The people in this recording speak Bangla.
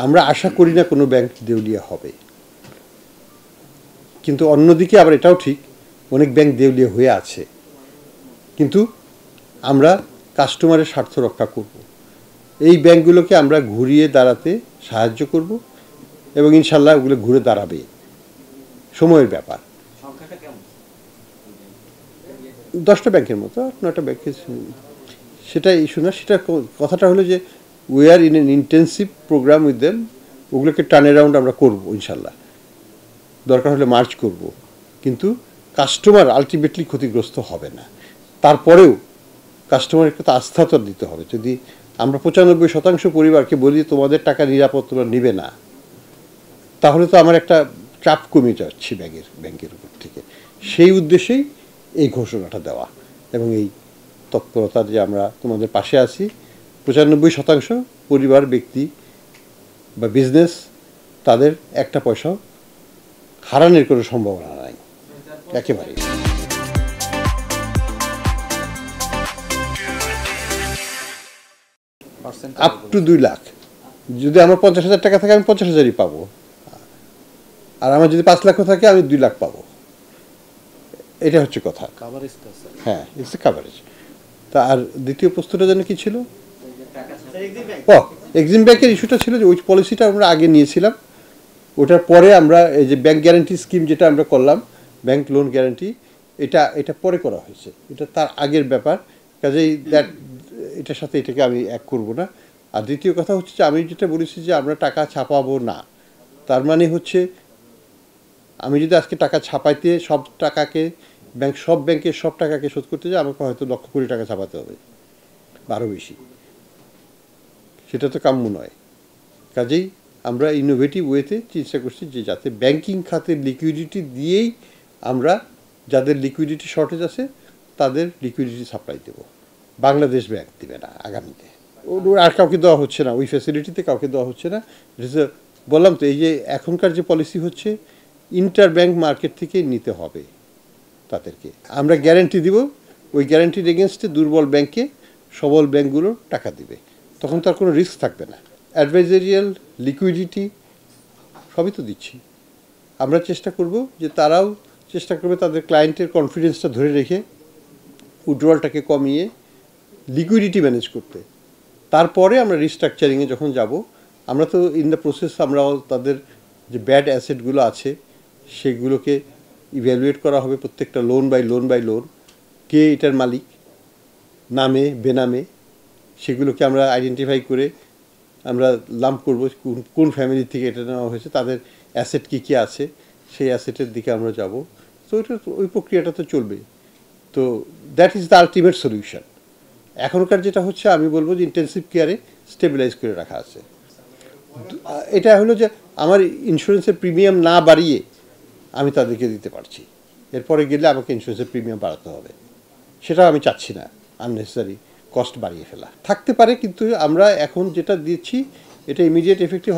আমরা আশা করি না কোনো ব্যাংক দেউলিয়া হবে, কিন্তু অন্যদিকে আবার এটাও ঠিক অনেক ব্যাংক দেউলিয়া হয়ে আছে, কিন্তু আমরা কাস্টমারের স্বার্থ রক্ষা করব, এই ব্যাংকগুলোকে আমরা ঘুরিয়ে দাঁড়াতে সাহায্য করব এবং ইনশাল্লাহ ওগুলো ঘুরে দাঁড়াবে, সময়ের ব্যাপার। 10টা ব্যাংকের মতো 9টা ব্যাংকের সেটা ইস্যু না, সেটা কথাটা হলো যে we are in an intensive program with them, ওগুলোকে টার্ন অ্যারাউন্ড আমরা করবো ইনশাল্লাহ, দরকার হলে মার্চ করব, কিন্তু কাস্টমার আলটিমেটলি ক্ষতিগ্রস্ত হবে না। তারপরেও কাস্টমারের তো আস্থা তো দিতে হবে। যদি আমরা 95% পরিবারকে বলি তোমাদের টাকা নিরাপদ তোমরা নিবে না, তাহলে তো আমার একটা চাপ কমে যাচ্ছে ব্যাংকের উপর থেকে। সেই উদ্দেশ্যেই এই ঘোষণাটা দেওয়া এবং এই তৎপরতা যে আমরা তোমাদের পাশে আছি। 95% পরিবার, ব্যক্তি বা বিজনেস, তাদের একটা পয়সাও হারানোর কোনো সম্ভাবনা নাই একেবারে। Up to 2 lakh. যদি আমার 50,000 টাকা থাকে আমি 50,000ই পাবো, আর আমার যদি 5 লাখও থাকে আমি 2 লাখ পাবো। এটা হচ্ছে কথা। হ্যাঁ, ইটস এ কাভারেজ। তা আর দ্বিতীয় প্রশ্নটা যেন কি ছিল? এক্সিম ব্যাংকের ইস্যুটা ছিল যে ওই পলিসিটা আমরা আগে নিয়েছিলাম, ওটার পরে আমরা এই যে ব্যাংক গ্যারান্টি স্কিম যেটা আমরা করলাম, ব্যাংক লোন গ্যারান্টি, এটা পরে করা হয়েছে, এটা তার আগের ব্যাপার। কাজেই এটার সাথে এটাকে আমি এক করব না। আর দ্বিতীয় কথা হচ্ছে যে আমি যেটা বলেছি যে আমরা টাকা ছাপাবো না, তার মানে হচ্ছে আমি যদি আজকে টাকা ছাপাইতে সব টাকাকে সব ব্যাংকের সব টাকাকে শোধ করতে যাই, আমাকে হয়তো লক্ষ কোটি টাকা ছাপাতে হবে বা আরও বেশি, সেটা তো কাম্য নয়। কাজেই আমরা ইনোভেটিভ ওয়েতে চেষ্টা করছি যে যাতে ব্যাংকিং খাতের লিকুইডিটি দিয়েই আমরা যাদের লিকুইডিটি শর্টেজ আছে তাদের লিকুইডিটি সাপ্লাই দেব, বাংলাদেশ ব্যাংক দেবে না আগামীতে, আর কাউকে দেওয়া হচ্ছে না, ওই ফ্যাসিলিটিতে কাউকে দেওয়া হচ্ছে না। বললাম তো, এই যে এখনকার যে পলিসি হচ্ছে ইন্টার ব্যাংক মার্কেট থেকে নিতে হবে তাদেরকে, আমরা গ্যারান্টি দিব, ওই গ্যারান্টির এগেনস্টে দুর্বল ব্যাংকে সবল ব্যাংকগুলো টাকা দিবে, তখন তার কোনো রিস্ক থাকবে না। অ্যাডভাইজারিয়াল, লিকুইডিটি সবই তো দিচ্ছি। আমরা চেষ্টা করব যে তারাও চেষ্টা করবে তাদের ক্লায়েন্টের কনফিডেন্সটা ধরে রেখে উইথড্রয়ালটাকে কমিয়ে লিকুইডিটি ম্যানেজ করতে। তারপরে আমরা রিস্ট্রাকচারিংয়ে যখন যাব, আমরা তো ইন দ্য প্রসেস আমরাও তাদের যে ব্যাড অ্যাসেটগুলো আছে সেগুলোকে ইভ্যালুয়েট করা হবে, প্রত্যেকটা লোন বাই লোন, কে এটার মালিক, নামে বেনামে, সেগুলোকে আমরা আইডেন্টিফাই করে আমরা লাম্প করব কোন ফ্যামিলি থেকে এটা নেওয়া হয়েছে, তাদের অ্যাসেট কী কী আছে, সেই অ্যাসেটের দিকে আমরা যাব। তো ওই প্রক্রিয়াটা তো চলবে। তো that is the ultimate solution. এখনকার যেটা হচ্ছে আমি বলবো যে ইন্টেন্সিভ কেয়ারে স্টেবিলাইজ করে রাখা আছে। এটা হলো যে আমার ইন্স্যুরেন্সের প্রিমিয়াম না বাড়িয়ে আমি তাদেরকে দিতে পারছি, এরপরে গেলে আমাকে ইন্স্যুরেন্সের প্রিমিয়াম বাড়াতে হবে, সেটা আমি চাচ্ছি না, আননেসেসারি কস্ট বাড়িয়ে ফেলা থাকতে পারে। কিন্তু আমরা এখন যেটা দিচ্ছি এটা ইমিডিয়েট এফেক্টিভ